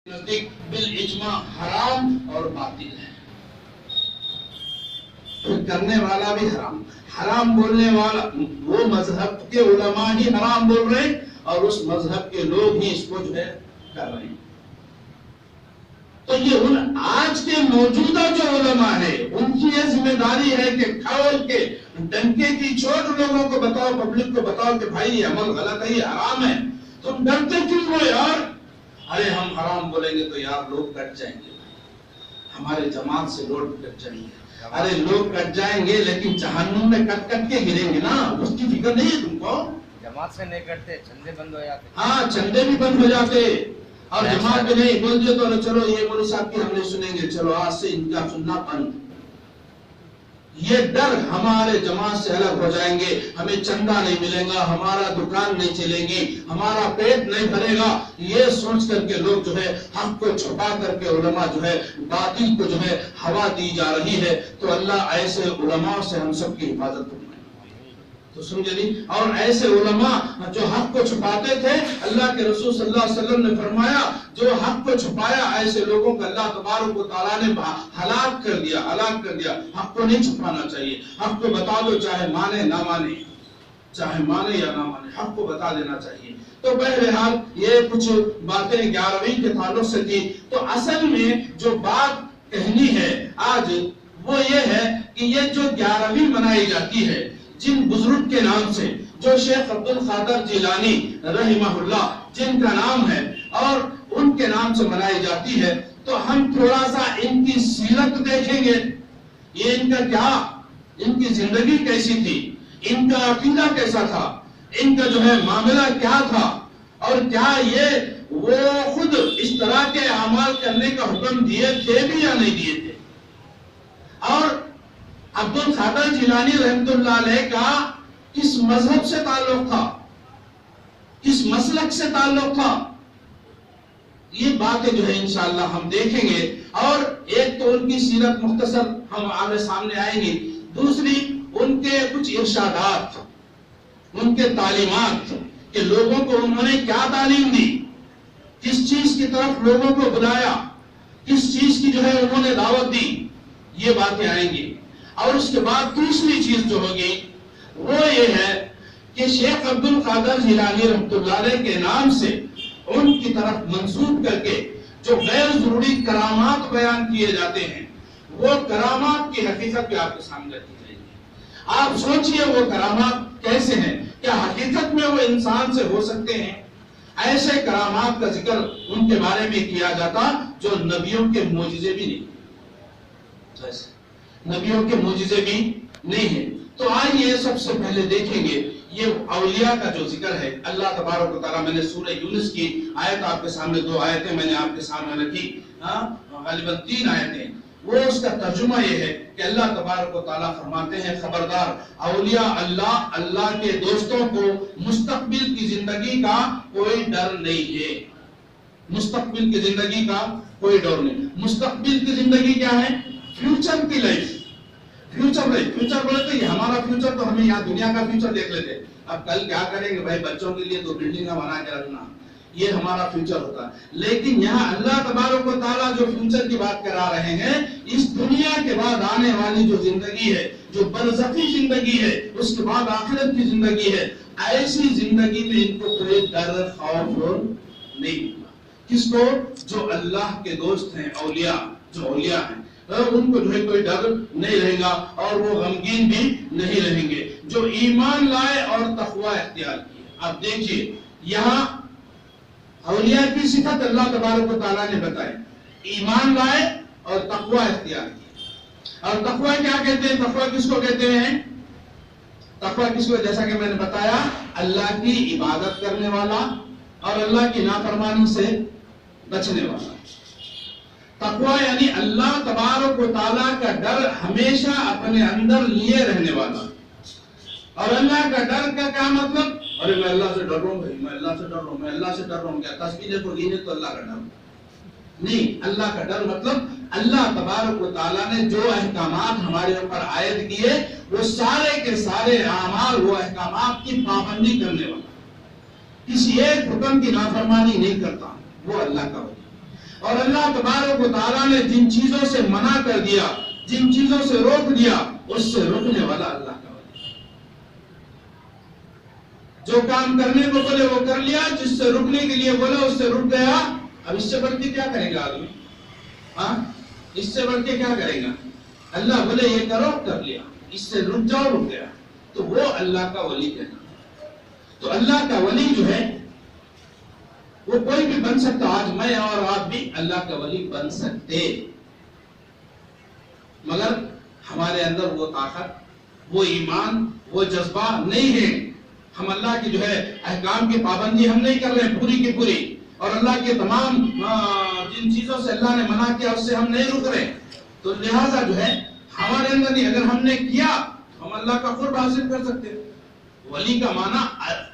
نزدیک بالاجماع حرام اور باطل ہے. کرنے والا بھی حرام، حرام بولنے والا وہ مذہب کے علماء ہی حرام بول رہے ہیں اور اس مذہب کے لوگ ہی اس کو جو ہے کر رہے ہیں. تو یہ ان آج کے موجودہ جو علماء ہے ان کی یہ ذمہ داری ہے کہ کھول کے ڈنکے کی چوٹ لوگوں کو بتاؤ، پبلک کو بتاؤ کہ بھائی یہ عمل غلط ہے، یہ حرام ہے. تم ڈرتے کیوں ہو یار؟ ارے ہم حرام بولیں گے تو یار لوگ کٹ جائیں گے، ہمارے جماعت سے لوگ کٹ جائیں گے. ارے لوگ کٹ جائیں گے لیکن جہنم میں کٹ کٹ کے گریں گے نا، اس کی فکر نہیں ہے تم کو. جماعت سے نہیں کرتے، چندے بند ہو جاتے. ہاں چندے بھی بند ہو جاتے اور جماعت بھی نہیں بولتے تو چلو یہ مولوی صاحب کی ہم نے سنیں گے، چلو آج سے ان کا سننا بند. یہ ڈر ہمارے جماعت سے الگ ہو جائیں گے، ہمیں چندہ نہیں ملے گا، ہمارا دکان نہیں چلے گی، ہمارا پیٹ نہیں بھرے گا، یہ سوچ کر کے لوگ جو ہے حق کو چھپا کر کے علماء جو ہے باطل کو جو ہے ہوا دی جا رہی ہے. تو اللہ ایسے علماء سے ہم سب کی حفاظت فرمائے. تو سمجھے نہیں؟ اور ایسے علماء جو حق کو چھپاتے تھے، اللہ کے رسول صلی اللہ علیہ وسلم نے فرمایا جو حق کو چھپایا ایسے لوگوں کو اللہ تبارک و تعالیٰ نے ہلاک کر دیا، ہلاک کر دیا. حق کو نہیں چھپانا چاہیے، حق کو بتا دو، چاہے مانے نہ مانے، چاہے مانے یا نہ مانے، حق کو بتا دینا چاہیے. تو بہرحال یہ کچھ باتیں 11ویں کے تعلق سے تھی. تو اصل میں جو بات کہنی ہے آج وہ یہ ہے کہ یہ جو 11ویں منائی جاتی ہے جن بزرگ کے نام سے، جو شیخ عبد القادر جیلانی رحمہ اللہ جن کا نام ہے اور ان کے نام سے منائی جاتی ہے، تو ہم تھوڑا سا ان کی سیرت دیکھیں گے. یہ ان کا کیا، ان کی زندگی کیسی تھی، ان کا عقیدہ کیسا تھا، ان کا جو ہے معاملہ کیا تھا، اور کیا یہ وہ خود اس طرح کے اعمال کرنے کا حکم دیے تھے بھی یا نہیں دیے تھے. اور عبد القادر جیلانی رحمۃ اللہ علیہ کا کس مذہب سے تعلق تھا، کس مسلک سے تعلق تھا، یہ باتیں جو ہے انشاءاللہ ہم دیکھیں گے. اور ایک تو ان کی سیرت مختصر ہم آگے سامنے آئیں گی، دوسری ان کے کچھ ارشادات، ان کے تعلیمات کہ لوگوں کو انہوں نے کیا تعلیم دی، کس چیز کی طرف لوگوں کو بلایا، کس چیز کی جو ہے انہوں نے دعوت دی، یہ باتیں آئیں گی. اور اس کے بعد دوسری چیز جو ہوگی وہ یہ ہے کہ شیخ عبد القادر جیلانی رحمۃ اللہ علیہ کے نام سے ان کی طرف منسوب کر کے جو غیر ضروری کرامات بیان کیے جاتے ہیں، وہ کرامات کی حقیقت بھی آپ کے سامنے رکھی جائے گی. آپ سوچئے وہ کرامات کیسے ہیں، کیا حقیقت میں وہ انسان سے ہو سکتے ہیں؟ ایسے کرامات کا ذکر ان کے بارے میں کیا جاتا جو نبیوں کے معجزے بھی نہیں، نبیوں کے معجزے بھی نہیں ہیں. تو آئیے سب سے پہلے دیکھیں گے یہ اولیاء کا جو ذکر ہے. اللہ تبارک و تعالیٰ، میں نے سورہ یونس کی آیت آپ کے سامنے، 2 آیتیں میں نے آپ کے سامنے رکھی، غالباً 3 آیتیں. وہ اس کا ترجمہ یہ ہے کہ اللہ تبارک و تعالیٰ فرماتے ہیں خبردار اولیاء اللہ کے دوستوں کو مستقبل کی زندگی کا کوئی ڈر نہیں ہے. مستقبل کی زندگی کا کوئی ڈر نہیں. مستقبل کی زندگی کیا ہے؟ فیوچر کی لائف. فیوچر بولے تو یہ ہمارا فیوچر تو ہمیں یہاں دنیا کا فیوچر دیکھ لیتے، اب کل کیا کریں گے بھائی، بچوں کے لیے تو بلڈنگ بنا کے رکھنا، یہ ہمارا فیوچر ہوتا ہے. لیکن یہاں اللہ تبارک و تعالیٰ جو فیوچر کی بات کرا رہے ہیں، اس دنیا کے بعد آنے والی جو زندگی ہے، جو برزخی زندگی ہے، اس کے بعد آخرت کی زندگی ہے، ایسی زندگی میں ان کو کوئی ڈر خوف نہیں ہوگا. کس کو؟ جو اللہ کے دوست ہیں، اولیاء، جو اولیاء ہیں، ان کو جو ہے کوئی ڈر نہیں رہے گا اور وہ غمگین بھی نہیں رہیں گے. جو ایمان لائے اور تقوی اختیار کیے. اب دیکھیے یہاں اولیاء کی صفت اللہ تبارک و تعالیٰ نے بتائی، ایمان لائے اور تقوی اختیار کیے. اور تقوی کیا کہتے ہیں؟ تقوی کس کو کہتے ہیں؟ تقوی کس کو؟ جیسا کہ میں نے بتایا، اللہ کی عبادت کرنے والا اور اللہ کی نافرمانی سے بچنے والا. تقوی یعنی اللہ تبارک و تعالیٰ کا ڈر ہمیشہ اپنے اندر لیے رہنے والا. اور اللہ کا ڈر کا کیا مطلب؟ ارے میں اللہ سے ڈر رہا ہوں بھائی، میں اللہ سے ڈر رہا ہوں، میں اللہ سے ڈر رہا ہوں. کیا تسبیح کو گینے تو اللہ کا ڈر نہیں. اللہ کا ڈر مطلب اللہ تبارک و تعالیٰ نے جو احکامات ہمارے اوپر عائد کیے وہ سارے کے سارے اعمال، وہ احکامات کی پابندی کرنے والا، کسی ایک حکم کی نافرمانی نہیں کرتا، وہ اللہ کا ولی. اور اللہ تبارک و تعالیٰ نے جن چیزوں سے منع کر دیا، جن چیزوں سے روک دیا، اس سے رکنے والا اللہ کا ولی۔ جو کام کرنے کو بولے وہ کر لیا، جس سے رکنے کے لیے بولے اس سے رک گیا۔ اب اس سے بڑھ کے کیا کرے گا آدمی؟ ہاں، اس سے بڑھ کے کیا کرے گا؟ اللہ بولے یہ کرو، کر لیا، اس سے رک جاؤ، رک گیا، تو وہ اللہ کا ولی کہنا۔ تو اللہ کا ولی جو ہے وہ کوئی بھی بن سکتا۔ آج میں اور آپ بھی اللہ کا ولی بن سکتے، مگر ہمارے اندر وہ طاقت، وہ ایمان، وہ جذبہ نہیں ہے۔ ہم اللہ کی جو ہے احکام کی پابندی ہم نہیں کر رہے ہیں پوری کی پوری، اور اللہ کے تمام جن چیزوں سے اللہ نے منع کیا اس سے ہم نہیں رک رہے۔ تو لہٰذا جو ہے ہمارے اندر نہیں، اگر ہم نے کیا ہم اللہ کا قرب حاصل کر سکتے ہیں۔ ولی کا معنی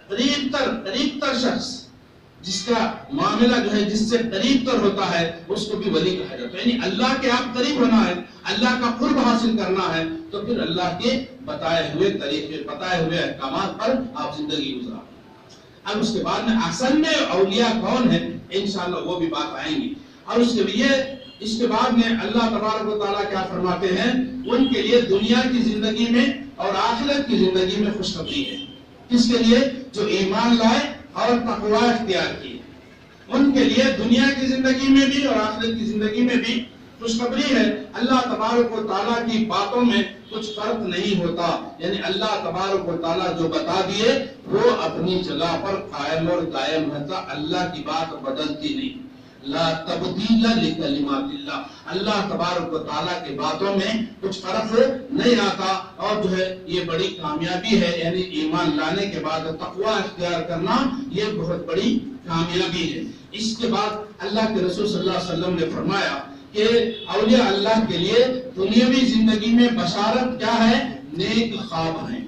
قریب تر شخص، جس کا معاملہ جو ہے جس سے قریب تر ہوتا ہے اس کو بھی ولی کہا جاتا ہے۔ یعنی اللہ کے آپ قریب ہونا ہے، اللہ کا قرب حاصل کرنا ہے، تو پھر اللہ کے بتائے ہوئے طریقے، بتائے ہوئے احکامات پر آپ زندگی گزاریں۔ اب اس کے بعد میں اصل میں اولیاء کون ہیں انشاءاللہ وہ بھی بات آئیں گی۔ اور اس کے بعد میں اللہ تبارک و تعالیٰ کیا فرماتے ہیں، ان کے لیے دنیا کی زندگی میں اور آخرت کی زندگی میں خوشخبری ہے۔ کس کے لیے؟ جو ایمان لائے اور تقوی اختیار کی، ان کے لیے دنیا کی زندگی میں بھی اور آخرت کی زندگی میں بھی خوشخبری ہے۔ اللہ تبارک و تعالیٰ کی باتوں میں کچھ فرق نہیں ہوتا، یعنی اللہ تبارک و تعالیٰ جو بتا دیے وہ اپنی جگہ پر قائم اور دائم رہتا، اللہ کی بات بدلتی نہیں۔ لا تبدیل لکلمات اللہ، اللہ تبارک و تعالیٰ کی باتوں میں کچھ فرق نہیں آتا، اور جو ہے یہ بڑی کامیابی ہے، یعنی ایمان لانے کے بعد تقوی اختیار کرنا یہ بہت بڑی کامیابی ہے۔ اس کے بعد اللہ کے رسول صلی اللہ علیہ وسلم نے فرمایا کہ اولیاء اللہ کے لیے دنیاوی زندگی میں بشارت کیا ہے؟ نیک خواب ہیں۔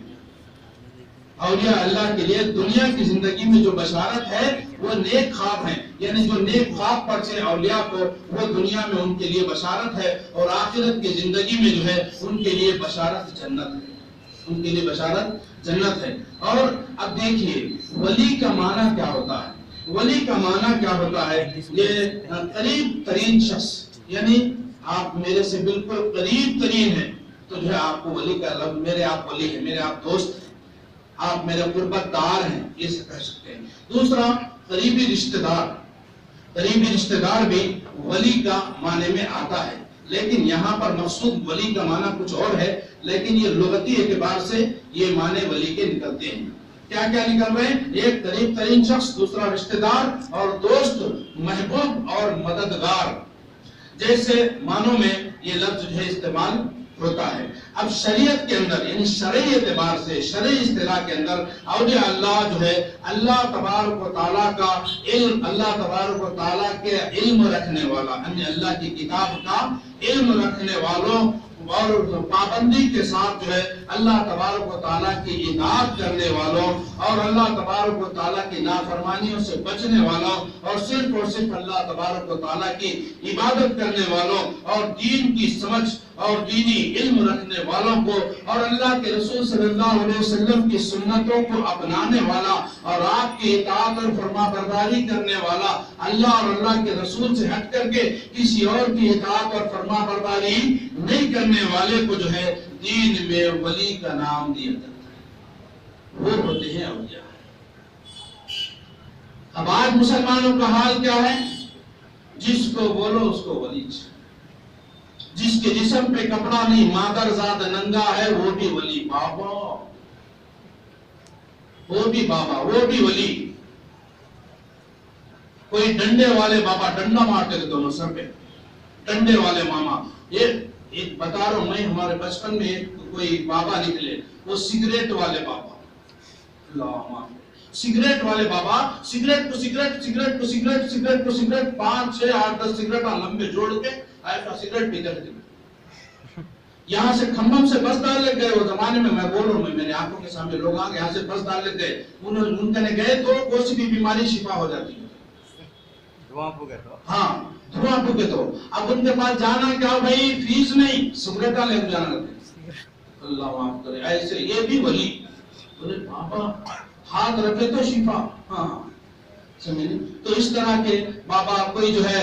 اولیاء اللہ کے لیے دنیا کی زندگی میں جو بشارت ہے وہ نیک خواب ہیں، یعنی جو نیک خواب پڑھے اولیاء کو وہ دنیا میں ان کے لیے بشارت ہے، اور آخرت کی زندگی میں جو ہے ان کے لیے بشارت جنت ہے، ان کے لیے بشارت جنت ہے۔ اور اب دیکھیے ولی کا معنی کیا ہوتا ہے؟ ولی کا معنی کیا ہوتا ہے؟ یہ قریب ترین شخص، یعنی آپ میرے سے بالکل قریب ترین ہیں تو جو ہے آپ کو ولی کا لفظ، میرے آپ ولی ہیں، میرے آپ دوست ہیں، آپ میرے قربت دار ہیں، یہ سے کہہ سکتے ہیں۔ دوسرا قریبی رشتہ دار، قریبی رشتہ دار بھی ولی کا معنی میں آتا ہے، لیکن یہاں پر مقصود ولی کا معنی کچھ اور ہے، لیکن یہ لغتی اعتبار سے یہ معنی ولی کے نکلتے ہیں۔ کیا کیا نکل رہے ہیں؟ ایک قریب ترین شخص، دوسرا رشتہ دار، اور دوست، محبوب اور مددگار، جیسے معنوں میں یہ لفظ جو ہے استعمال ہوتا ہے۔ اب شریعت کے اندر یعنی شرعی اعتبار سے، شرعی اصطلاح کے اندر اولیاء اللہ جو ہے اللہ تبارک و تعالیٰ کا علم، اللہ تبارک و تعالیٰ کے علم رکھنے والا، یعنی اللہ کی کتاب کا علم رکھنے والوں اور پابندی کے ساتھ جو ہے اللہ تبارک و تعالیٰ کی اطاعت کرنے والوں اور اللہ تبارک و تعالیٰ کی نافرمانیوں سے بچنے والوں اور صرف اللہ تبارک و تعالیٰ کی عبادت کرنے والوں اور دین کی سمجھ اور دینی علم رکھنے والوں کو اور اللہ کے رسول صلی اللہ علیہ وسلم کی سنتوں کو اپنانے والا اور آپ کی اطاعت اور فرما برداری کرنے والا، اللہ اور اللہ کے رسول سے ہٹ کر کے کسی اور کی اطاعت اور فرما برداری نہیں کرنے والے کو جو ہے دین میں ولی کا نام دیا جاتا ہے، وہ ہوتے ہیں اولیاء۔ اب آج مسلمانوں کا حال کیا ہے؟ جس کو بولو اس کو ولی، جس کے جسم پہ کپڑا نہیں، مادر زاد ننگا ہے وہ بھی ولی، بابا وہ بھی بابا وہ بھی ولی۔ کوئی ڈنڈے والے بابا ڈنڈا مارتے تھے دونوں سر پہ، ڈنڈے والے ماما۔ یہ ایک بتا رہا ہوں میں، ہمارے بچپن میں کوئی بابا نکلے، وہ سگریٹ والے بابا، سگریٹ والے بابا، سگریٹ کو سگریٹ، سگریٹ کو سگریٹ، سگریٹ کو سگریٹ، 5 6 8 10 سگریٹ لمبے جوڑ کے ایسا سگریٹ پیتے تھے۔ یہاں سے کھمبم سے بس ڈال لگ گئے، وہ زمانے میں میں بول رہا ہوں، میرے آنکھوں کے سامنے لوگ آگے یہاں سے بس ڈال لگ گئے، ان کنے گئے تو کوئی بھی بیماری شفا ہو جاتی ہے، دھواں پھونکے تو، ہاں دھواں پھونکے تو۔ اب ان کے پاس جانا کیا بھائی، فیس نہیں، سگریٹا لے کے جانا لگے، اللہ معاف کرے۔ ایسے یہ بھی ولی، بولے بابا ہاتھ رکھے تو شفا، ہاں سمجھے۔ تو اس طرح کے بابا، کوئی جو ہے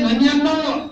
99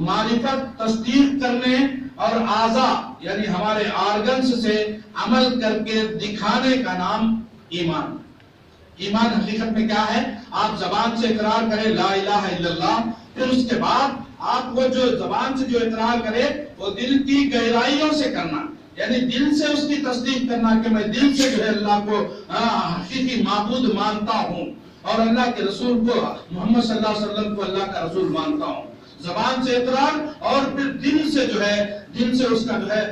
معرفت تصدیق کرنے اور اعضا یعنی ہمارے آرگنز سے عمل کر کے دکھانے کا نام ایمان۔ ایمان حقیقت میں کیا ہے؟ آپ زبان سے اقرار کریں لا الہ الا اللہ، پھر اس کے بعد آپ وہ جو زبان سے جو اقرار کرے وہ دل کی گہرائیوں سے کرنا، یعنی دل سے اس کی تصدیق کرنا کہ میں دل سے جو ہے اللہ کو حقیقی معبود مانتا ہوں اور اللہ کے رسول کو محمد صلی اللہ علیہ وسلم کو اللہ کا رسول مانتا ہوں۔ زبان سے اقرار اور پھر دل سے جو ہے دل سے اس کا جو ہے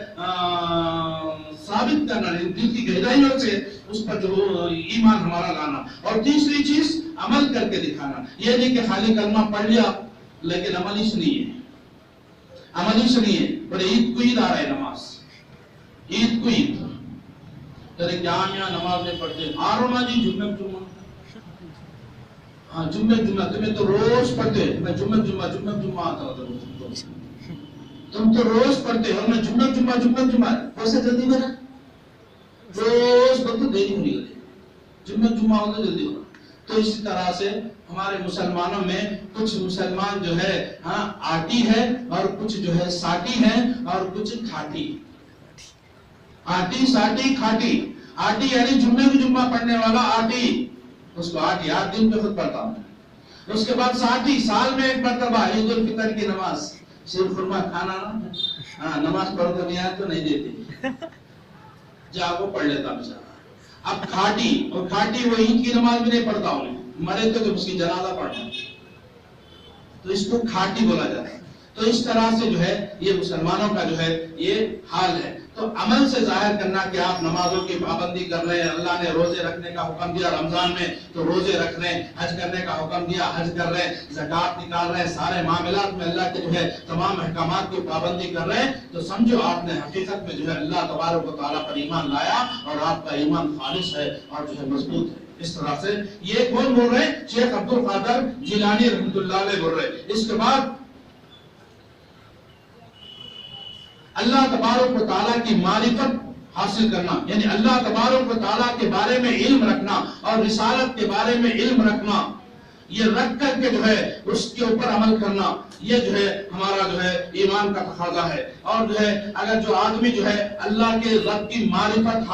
ثابت کرنا، دل کی گہرائیوں سے اس پر جو ایمان ہمارا لانا۔ اور تیسری چیز عمل کر کے دکھانا، یہ نہیں کہ خالی کلمہ پڑھ لیا لیکن عمل ہی سے نہیں ہے، عمل ہی سے نہیں ہے۔ بڑے عید کو عید آ رہا ہے، نماز عید کو عید تیرے جامعہ نماز نہیں پڑھتے آ رہا نا جی، جمعہ جمعہ ہاں جمعہ جمعہ تمہیں تو روز پڑھتے، میں جمعہ جمعہ آتا ہوں، تم تو روز پڑھتے ہو، میں جمعہ کیسے جلدی میرا روز پڑھتے دیری ہونی لگے، جمعہ ہوتا جلدی ہونا۔ تو اسی طرح سے ہمارے مسلمانوں میں کچھ مسلمان جو ہے آٹی ہے اور کچھ جو ہے ساٹی ہے اور کچھ کھاٹی، آٹی ساٹی کھاٹی۔ آٹی یعنی جمعے کو جمعہ پڑھنے والا آٹی، اس کو 8 دن پہ خود پڑھتا ہوں۔ اس کے بعد ساٹھی، سال میں ایک مرتبہ عید الفطر کی نماز، صرف خرما کھانا نا، نماز پڑھ کر نہیں آئے تو نہیں دیتی، جا وہ پڑھ لیتا بیچارہ۔ اب کھاٹی، اور کھاٹی وہ عید کی نماز بھی نہیں پڑھتا ہوں، مرے تو اس کی جنازہ پڑھنا، تو اس کو کھاٹی بولا جاتا ہے۔ تو اس طرح سے جو ہے یہ مسلمانوں کا جو ہے یہ حال ہے۔ تو عمل سے ظاہر کرنا کہ آپ نمازوں کی پابندی کر رہے ہیں، اللہ نے روزے رکھنے کا حکم دیا رمضان میں تو روزے رکھ رہے ہیں، حج کرنے کا حکم دیا حج کر رہے ہیں، زکوٰۃ نکال رہے ہیں، سارے معاملات میں اللہ کے جو ہے تمام احکامات کی پابندی کر رہے ہیں، تو سمجھو آپ نے حقیقت میں جو ہے اللہ تبارک و تعالیٰ پر ایمان لایا اور آپ کا ایمان خالص ہے اور جو ہے مضبوط ہے۔ اس طرح سے یہ کون بول رہے ہیں؟ شیخ عبد القادر جیلانی رحمۃ اللہ علیہ بول رہے ہیں۔ اس کے بعد اللہ تبارک و تعالیٰ کی معرفت حاصل کرنا، یعنی اللہ تبارک و تعالیٰ کے بارے میں علم رکھنا اور رسالت کے بارے میں علم رکھنا، یہ رکھ کر کے جو ہے اس کے اوپر عمل کرنا، یہ جو ہے ہمارا جو ہے ایمان کا تقاضا ہے۔ اور جو ہے اگر جو آدمی جو ہے اللہ کے رب کی معرفت،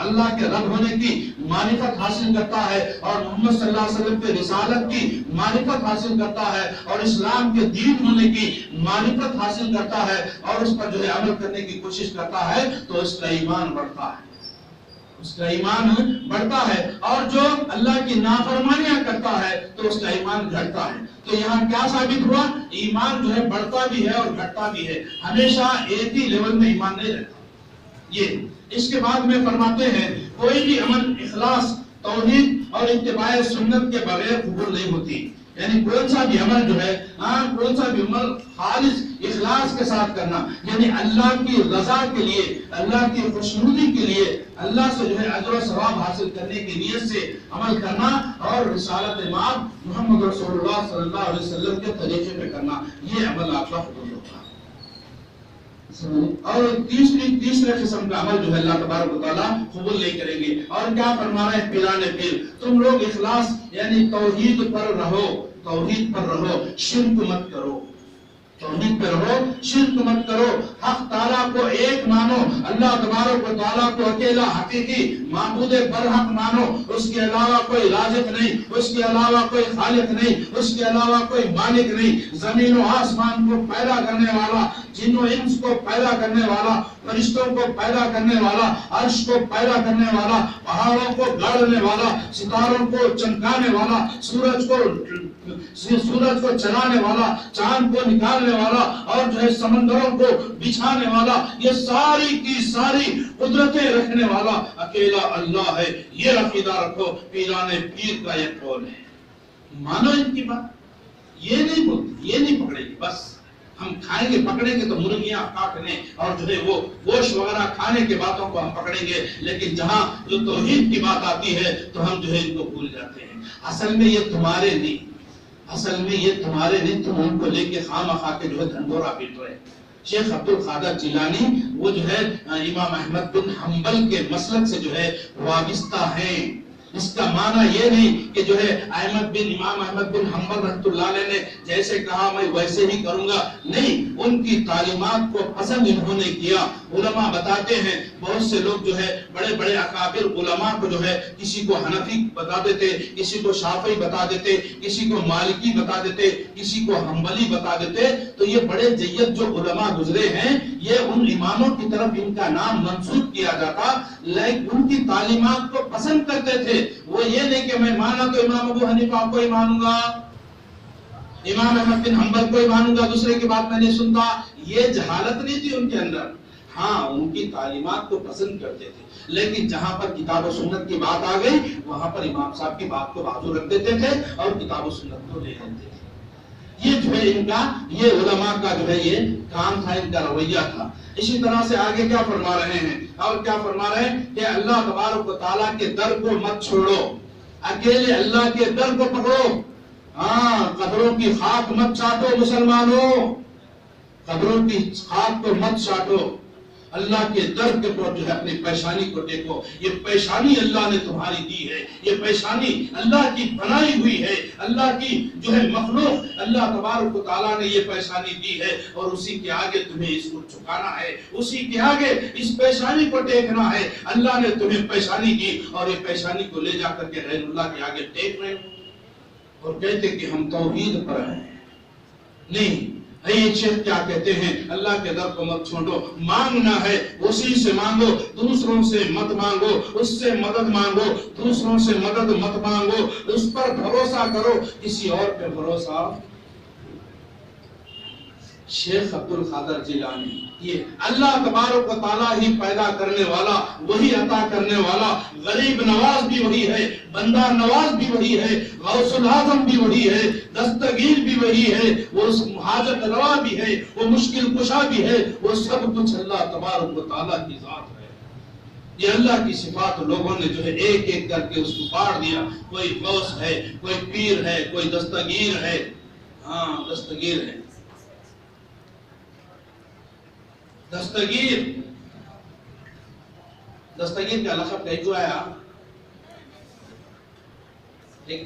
اللہ کے رب ہونے کی معرفت حاصل کرتا ہے اور محمد صلی اللہ علیہ وسلم کے رسالت کی معرفت حاصل کرتا ہے اور اسلام کے دین ہونے کی معرفت حاصل کرتا ہے اور اس پر جو ہے عمل کرنے کی کوشش کرتا ہے تو اس کا ایمان بڑھتا ہے، اس کا ایمان بڑھتا ہے۔ اور جو اللہ کی نافرمانیاں کرتا ہے تو اس کا ایمان گھٹتا ہے۔ تو یہاں کیا ثابت ہوا؟ ایمان جو ہے بڑھتا بھی ہے اور گھٹتا بھی ہے، ہمیشہ ایک ہی لیول میں ایمان نہیں رہتا۔ یہ اس کے بعد میں فرماتے ہیں کوئی بھی عمل اخلاص، توحید اور اتباع سنت کے بغیر قبول نہیں ہوتی، یعنی کون سا بھی عمل جو ہے کون سا بھی عمل خالص اخلاص کے ساتھ کرنا، یعنی اللہ کی رضا کے لیے، اللہ کی خوشنودی کے لیے، اللہ سے جو ہے اجر و ثواب حاصل کرنے کی نیت سے عمل کرنا اور رسالت امام محمد رسول اللہ صلی اللہ علیہ وسلم کے طریقے پہ کرنا، یہ عمل آپ کا قبول ہوگا۔ اور تیسرے قسم کا عمل جو ہے اللہ تبارک و تعالیٰ قبول نہیں کریں گے۔ اور کیا فرما رہے ہیں پیران پیر؟ تم لوگ اخلاص یعنی توحید پر رہو، توحید پر رہو، شرک مت کرو، توحید پر رہو، شرک مت کرو، حق تعالیٰ کو ایک مانو، اللہ تبارک و تعالیٰ کو اکیلا حقیقی معبود برحق مانو، اس کے علاوہ کوئی رازق نہیں، اس کے علاوہ کوئی خالق نہیں، اس کے علاوہ کوئی مالک نہیں۔ زمین و آسمان کو پیدا کرنے والا، جن و انس کو پیدا کرنے والا، فرشتوں کو پیدا کرنے والا، عرش کو پیدا کرنے والا، پہاڑوں کو گاڑنے والا، ستاروں کو چمکانے والا، سورج کو چلانے والا، چاند کو نکالنے والا اور جو ہے سمندروں کو بچھانے والا، یہ ساری کی ساری قدرتیں رکھنے والا اکیلا اللہ ہے۔ یہ عقیدہ رکھو، پیران پیر کا یہ قول ہے، مانو ان کی بات، یہ نہیں بولتی، یہ نہیں پکڑے گی، بس ہم کھائیں گے پکڑیں گے تو مرغیاں کاٹنے اور جو ہے وہ گوشت وغیرہ کھانے کے باتوں کو ہم پکڑیں گے، لیکن جہاں جو توحید کی بات آتی ہے تو ہم جو ہے ان کو بھول جاتے ہیں۔ اصل میں یہ تمہارے نہیں، اصل میں یہ تمہارے نہیں، تم ان کو لے کے خواہ کے جو ہے دھنگورا پیٹ رہے۔ شیخ عبد القادر جیلانی وہ جو ہے امام احمد بن حنبل کے مسلک سے جو ہے وابستہ ہیں، اس کا معنی یہ نہیں کہ جو ہے امام احمد بن حنبل رحمۃ اللہ علیہ نے جیسے کہا میں ویسے ہی کروں گا، نہیں، ان کی تعلیمات کو پسند انہوں نے کیا۔ علماء بتاتے ہیں بہت سے لوگ جو ہے بڑے بڑے اکابر علماء کو جو ہے کسی کو حنفی بتا دیتے، کسی کو شافعی بتا دیتے، کسی کو مالکی بتا دیتے، کسی کو حنبلی بتا دیتے، تو یہ بڑے جید جو علماء گزرے ہیں یہ ان اماموں کی طرف ان کا نام منسوب کیا جاتا، لیکن ان کی تعلیمات کو پسند کرتے تھے۔ وہ یہ نہیں کہ میں مانا تو امام ابو حنیفہ کو ہی مانوں گا، امام احمد بن حنبل کو ہی مانوں گا، دوسرے کی بات میں نہیں سنتا، یہ جہالت نہیں تھی ان کے اندر۔ ہاں ان کی تعلیمات کو پسند کرتے تھے، لیکن جہاں پر کتاب و سنت کی بات آ گئی وہاں پر امام صاحب کی بات کو بازو رکھ دیتے تھے اور کتاب و سنت کو لے لیتے تھے۔ یہ جو ہے ان کا، یہ علماء کا جو ہے یہ کام تھا، ان کا رویہ تھا۔ اسی طرح سے آگے کیا فرما رہے ہیں، اور کیا فرما رہے ہیں کہ اللہ تبارک و تعالیٰ کے در کو مت چھوڑو، اکیلے اللہ کے در کو پکڑو۔ ہاں، قبروں کی خاک مت چاٹو مسلمانوں، قبروں کی خاک کو مت چاٹو، اللہ کے در کے پر جو ہے اپنی پیشانی کو دیکھو۔ یہ پیشانی اللہ نے تمہاری دی ہے، یہ پیشانی اللہ کی بنائی ہوئی ہے، اللہ کی جو ہے مخلوق، اللہ تبارک و تعالیٰ نے یہ پیشانی دی ہے، اور اسی کے آگے تمہیں اس کو جھکانا ہے، اسی کے آگے اس پیشانی کو ٹیکنا ہے۔ اللہ نے تمہیں پیشانی دی اور یہ پیشانی کو لے جا کر کے غیر اللہ کے آگے ٹیک رہے ہو اور کہتے کہ ہم توحید پر ہیں۔ نہیں، ایک شیخ کیا کہتے ہیں، اللہ کے در کو مت چھوڑو، مانگنا ہے اسی سے مانگو، دوسروں سے مت مانگو، اس سے مدد مانگو، دوسروں سے مدد مت مانگو، اس پر بھروسہ کرو، کسی اور پہ بھروسہ۔ شیخ عبد القادر جیلانی، یہ اللہ تبارک و تعالیٰ ہی پیدا کرنے والا، وہی عطا کرنے والا، غریب نواز بھی وہی ہے، بندہ نواز بھی وہی ہے، غوث العظم بھی وہی ہے، دستگیر بھی وہی ہے، وہ حاجت روا بھی ہے، وہ مشکل کشا بھی ہے، وہ سب کچھ اللہ تبارک و تعالیٰ کی ذات ہے۔ یہ اللہ کی صفات لوگوں نے جو ہے ایک ایک کر کے اس کو پاڑ دیا، کوئی غوث ہے، کوئی پیر ہے، کوئی دستگیر ہے، ہاں دستگیر ہے، دستگیر کا لقب کہیں جو آیا، ایک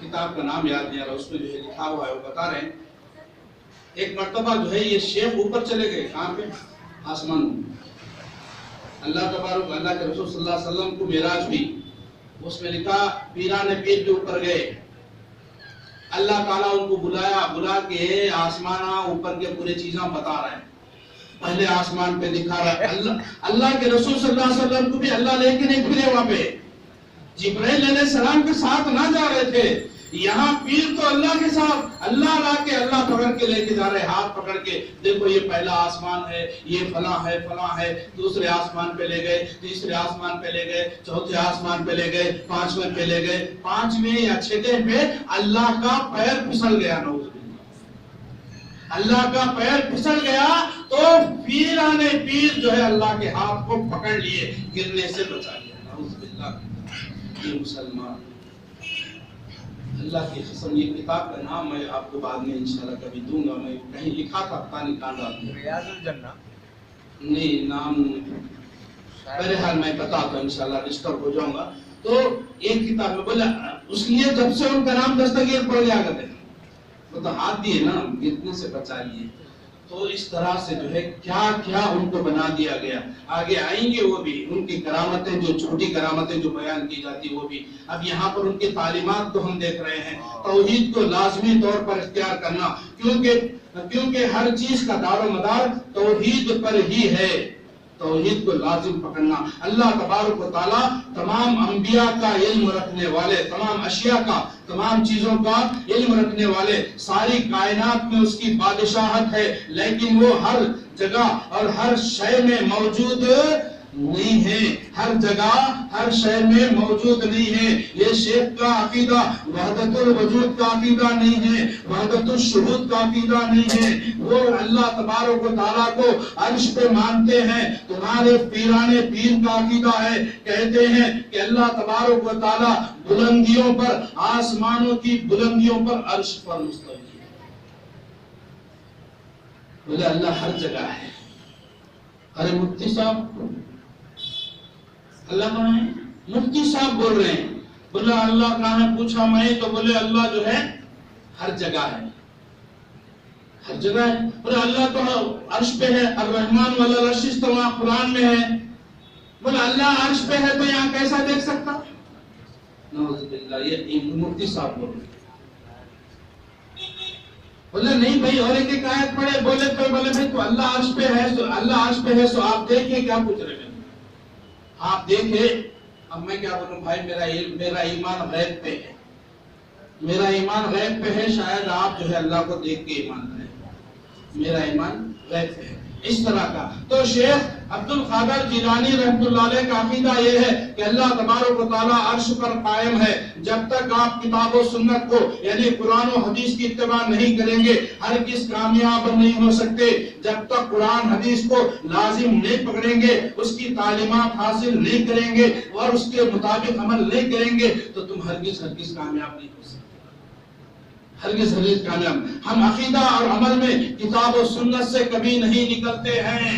کتاب کا نام یاد نہیں آ رہا، اس میں جو ہے لکھا ہوا ہے، وہ بتا رہے ہیں ایک مرتبہ جو ہے یہ شیخ اوپر چلے گئے، کہاں پہ؟ آسمان میں۔ اللہ تبارک، اللہ کے رسول صلی اللہ علیہ وسلم کو معراج ہوئی، اس میں لکھا پیران پیر کے اوپر گئے، اللہ تعالیٰ ان کو بلا کے آسمان اوپر کے پورے چیزاں بتا رہے ہیں، پہلے آسمان پہ دکھا رہا ہے، اللہ کے رسول صلی اللہ علیہ وسلم کو بھی اللہ لے کے نہیں پھرے، وہاں پہ جبرائیل علیہ السلام کے ساتھ نہ جا رہے تھے، یہاں پیر تو اللہ کے ساتھ، اللہ لا کے اللہ پکڑ کے لے کے جا رہے، ہاتھ پکڑ کے، دیکھو یہ پہلا آسمان ہے، یہ فلاں ہے فلاں ہے، دوسرے آسمان پہ لے گئے، تیسرے آسمان پہ لے گئے، چوتھے آسمان پہ لے گئے، پانچویں پہ لے گئے، پانچویں یا چھٹے پہ اللہ کا پیر پھسل گیا، نعوذ باللہ، اللہ کا پیر پھسل گیا تو پیرانے پیر جو ہے اللہ کے ہاتھ کو پکڑ لیے، گرنے سے بچا لیا، نعوذ باللہ۔ یہ مسلمان، اللہ کی قسم، یہ کتاب کا نام میں آپ کو بعد میں انشاءاللہ کبھی دوں گا، میں کہیں لکھا تھا پتہ نہیں کہاں ڈال دیا، ریاض الجنہ، نہیں نام بہرحال میں بتاتا ہوں انشاءاللہ، ڈسٹرب ہو جاؤں گا۔ تو ایک کتاب میں بولا، اس لیے جب سے ان کا نام دستگیر پڑ گیا کرتے، وہ تو ہاتھ دیے نا، گرنے سے بچا لیے، تو اس طرح سے جو ہے کیا کیا ان کو بنا دیا گیا۔ آگے آئیں گے وہ بھی، ان کی کرامتیں، جو چھوٹی کرامتیں جو بیان کی جاتی وہ بھی۔ اب یہاں پر ان کی تعلیمات کو ہم دیکھ رہے ہیں، توحید کو لازمی طور پر اختیار کرنا، کیونکہ ہر چیز کا دار و مدار توحید پر ہی ہے، توحید کو لازم پکڑنا۔ اللہ تبارک و تعالیٰ تمام انبیاء کا علم رکھنے والے، تمام اشیاء کا، تمام چیزوں کا علم رکھنے والے، ساری کائنات میں اس کی بادشاہت ہے، لیکن وہ ہر جگہ اور ہر شے میں موجود نہیں ہے، ہر جگہ ہر شے میں موجود نہیں ہے۔ یہ شیخ کا عقیدہ وحدت الوجود کا عقیدہ نہیں ہے، وحدت الشہود کا عقیدہ نہیں ہے، وہ اللہ تبارک و تعالیٰ کو عرش پہ مانتے ہیں۔ تمہارے پیرانے پیر کا عقیدہ ہے، کہتے ہیں کہ اللہ تبارک و تعالیٰ بلندیوں پر، آسمانوں کی بلندیوں پر عرش پر مستوی ہے۔ بولے اللہ ہر جگہ ہے۔ ارے مفتی صاحب، اللہ کہاں ہے؟ مفتی صاحب بول رہے ہیں، بولا اللہ کہاں ہے؟ پوچھا میں تو بولے اللہ جو ہے ہر جگہ ہے، ہر جگہ ہے۔ بولے اللہ تو عرش پہ ہے، الرحمن علی العرش استوى قرآن میں ہے۔ بولا اللہ عرش پہ ہے تو یہاں کیسا دیکھ سکتا؟ نعوذ باللہ، یہ مفتی صاحب بول رہے ہیں۔ بولے نہیں بھائی، اور ایک آیت پڑھے، بولے بھائی تو اللہ عرش پہ ہے، تو اللہ عرش پہ ہے سو آپ دیکھیں، کیا پوچھ رہے ہیں؟ آپ دیکھیں۔ اب میں کیا بولوں بھائی، میرا ایمان غیب پہ ہے، میرا ایمان غیب پہ ہے، شاید آپ جو ہے اللہ کو دیکھ کے ایمان لائیں، میرا ایمان غیب پہ ہے، اس طرح کا۔ تو شیخ عبد القادر جیلانی رحمۃ اللہ علیہ کا عقیدہ یہ ہے کہ اللہ تبارک و تعالیٰ عرش پر قائم ہے۔ جب تک آپ کتاب و سنت کو یعنی قرآن و حدیث کی اتباع نہیں کریں گے ہرگز کامیاب نہیں ہو سکتے۔ جب تک قرآن حدیث کو لازم نہیں پکڑیں گے، اس کی تعلیمات حاصل نہیں کریں گے اور اس کے مطابق عمل نہیں کریں گے تو تم ہرگز کامیاب نہیں ہو سکتے، ہرگز کامیاب۔ ہم عقیدہ اور عمل میں کتاب و سنت سے کبھی نہیں نکلتے ہیں،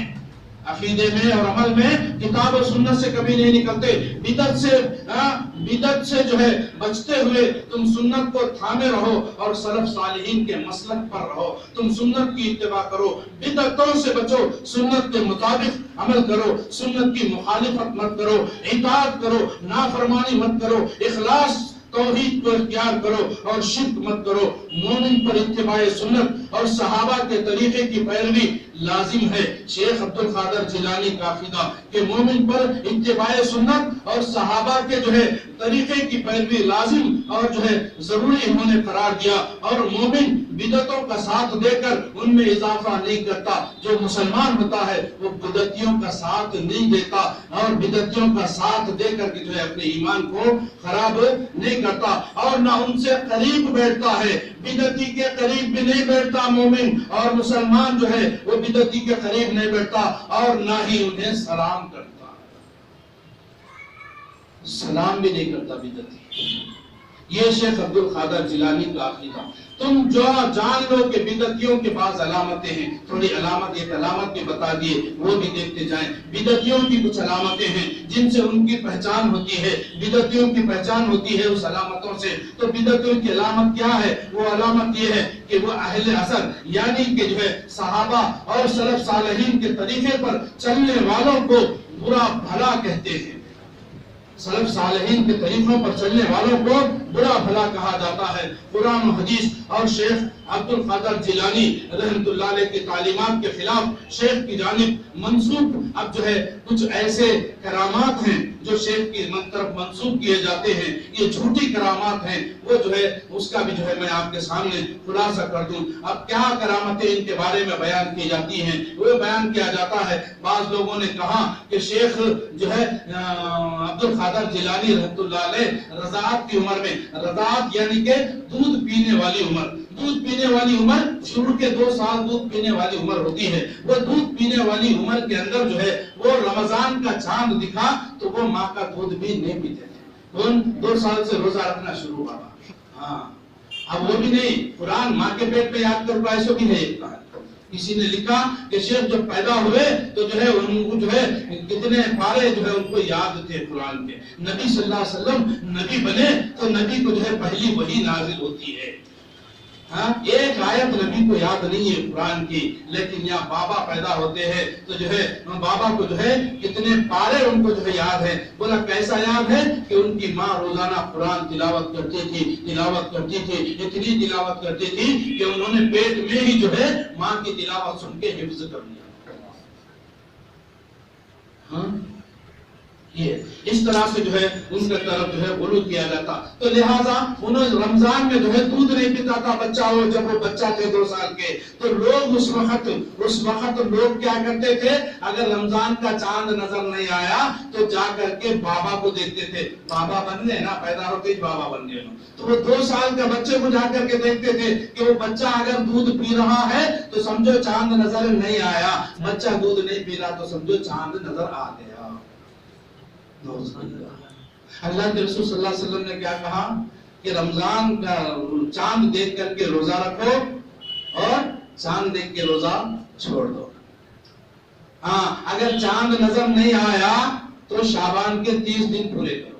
عقیدے میں اور عمل میں کتاب و سنت سے کبھی نہیں نکلتے۔ بدعت سے جو ہے بچتے ہوئے تم سنت کو تھامے رہو اور سلف صالحین کے مسلک پر رہو، تم سنت کی اتباع کرو، بدعتوں سے بچو، سنت کے مطابق عمل کرو، سنت کی مخالفت مت کرو، اطاعت کرو، نافرمانی مت کرو، اخلاص توحید کو اختیار کرو اور شرک مت کرو۔ مومن پر اتباع سنت اور صحابہ کے طریقے کی پیروی لازم ہے۔ شیخ عبد القادر جیلانی کا عقیدہ کہ مومن پر اتباع سنت اور صحابہ کے جو ہے طریقے کی پیروی لازم اور جو ہے ضروری انہوں نے قرار دیا، اور مومن بدعتوں کا ساتھ دے کر ان میں اضافہ نہیں کرتا۔ جو مسلمان ہوتا ہے وہ بدعتیوں کا ساتھ نہیں دیتا اور بدعتیوں کا ساتھ دے کر کے جو ہے اپنے ایمان کو خراب نہیں کرتا اور نہ ان سے قریب بیٹھتا ہے۔ بدعتی کے قریب بھی نہیں بیٹھتا مومن، اور مسلمان جو ہے وہ بدعتی کے قریب نہیں بیٹھتا اور نہ ہی انہیں سلام کرتا، سلام بھی نہیں کرتا بدعتی۔ یہ شیخ عبد القادر جیلانی کا عقیدہ۔ تم جو جان لو کہ بدعتیوں کے پاس علامتیں ہیں، تھوڑی ایک علامت بھی بتا دیے، وہ بھی دیکھتے جائیں۔ بدعتیوں کی کچھ علامتیں ہیں جن سے ان کی پہچان ہوتی ہے، بدعتیوں کی پہچان ہوتی ہے اس علامتوں سے۔ تو بدعتیوں کی علامت کیا ہے؟ وہ علامت یہ ہے کہ وہ اہل اثر یعنی کہ جو ہے صحابہ اور سلف صالحین کے طریقے پر چلنے والوں کو برا بھلا کہتے ہیں، سلف صالحین کے طریقوں پر چلنے والوں کو برا بھلا کہا جاتا ہے۔ قرآن و حدیث اور شیخ عبد القادر جیلانی رحمۃ اللہ علیہ کی تعلیمات کے خلاف شیخ کی جانب منسوب اب جو ہے کچھ ایسے کرامات ہیں جو شیخ کی طرف منسوب کیے جاتے ہیں، یہ جھوٹی کرامات ہیں، وہ جو ہے اس کا بھی جو ہے میں آپ کے سامنے خلاصہ کر دوں۔ اب کیا کرامتیں ان کے بارے میں بیان کی جاتی ہیں؟ وہ بیان کیا جاتا ہے، بعض لوگوں نے کہا کہ شیخ جو ہے عبد القادر جیلانی رحمۃ اللہ علیہ رضاعت کی عمر میں، رضاعت یعنی کہ دودھ پینے والی عمر، دودھ پینے والی عمر شروع کے 2 سال دودھ پینے والی عمر ہوتی ہے، وہ دودھ پینے والی عمر کے اندر جو ہے وہ رمضان کا چاند دکھا تو وہ ماں کا دودھ بھی نہیں پیتے تھے، 2 سال سے روزہ رکھنا شروع ہوا۔ ہاں اب وہ بھی نہیں، قرآن ماں کے پیٹ میں یاد کر ایسو بھی ہے۔ کسی نے لکھا کہ شیخ جب پیدا ہوئے تو جو ہے ان کو جو ہے کتنے پارے جو ہے ان کو یاد تھے قرآن کے۔ نبی صلی اللہ علیہ وسلم نبی بنے تو نبی کو جو ہے پہلی وحی نازل ہوتی ہے، ہاں ایک آیت نبی کو یاد نہیں ہے قرآن کی، لیکن یہاں بابا پیدا ہوتے ہیں تو جو ہے بابا کو جو ہے کتنے پارے ان کو جو ہے یاد ہے۔ بولا کیسا یاد ہے کہ ان کی ماں روزانہ قرآن تلاوت کرتی تھی، اتنی تلاوت کرتی تھی کہ انہوں نے پیٹ میں ہی جو ہے ماں کی تلاوت سن کے حفظ کر لیا۔ ہاں یہ اس طرح سے جو ہے ان کے طرف جو ہے غلو کیا جاتا، تو لہٰذا انہوں رمضان میں جو ہے دودھ نہیں پیتا تھا بچہ ہو، جب وہ بچہ تھے 2 سال کے، تو لوگ اس وقت لوگ کیا کرتے تھے، اگر رمضان کا چاند نظر نہیں آیا تو جا کر کے بابا کو دیکھتے تھے، بابا بن گئے نا، پیدا ہوتے ہی بابا بن گئے، تو وہ 2 سال کے بچے کو جا کر کے دیکھتے تھے کہ وہ بچہ اگر دودھ پی رہا ہے تو سمجھو چاند نظر نہیں آیا، بچہ دودھ نہیں پی رہا تو سمجھو چاند نظر آ گیا۔ اللہ کے رسول صلی اللہ علیہ وسلم نے کیا کہا کہ رمضان کا چاند دیکھ کر کے روزہ رکھو اور چاند دیکھ کے روزہ چھوڑ دو۔ ہاں اگر چاند نظر نہیں آیا تو شعبان کے 30 دن پورے کرو،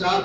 4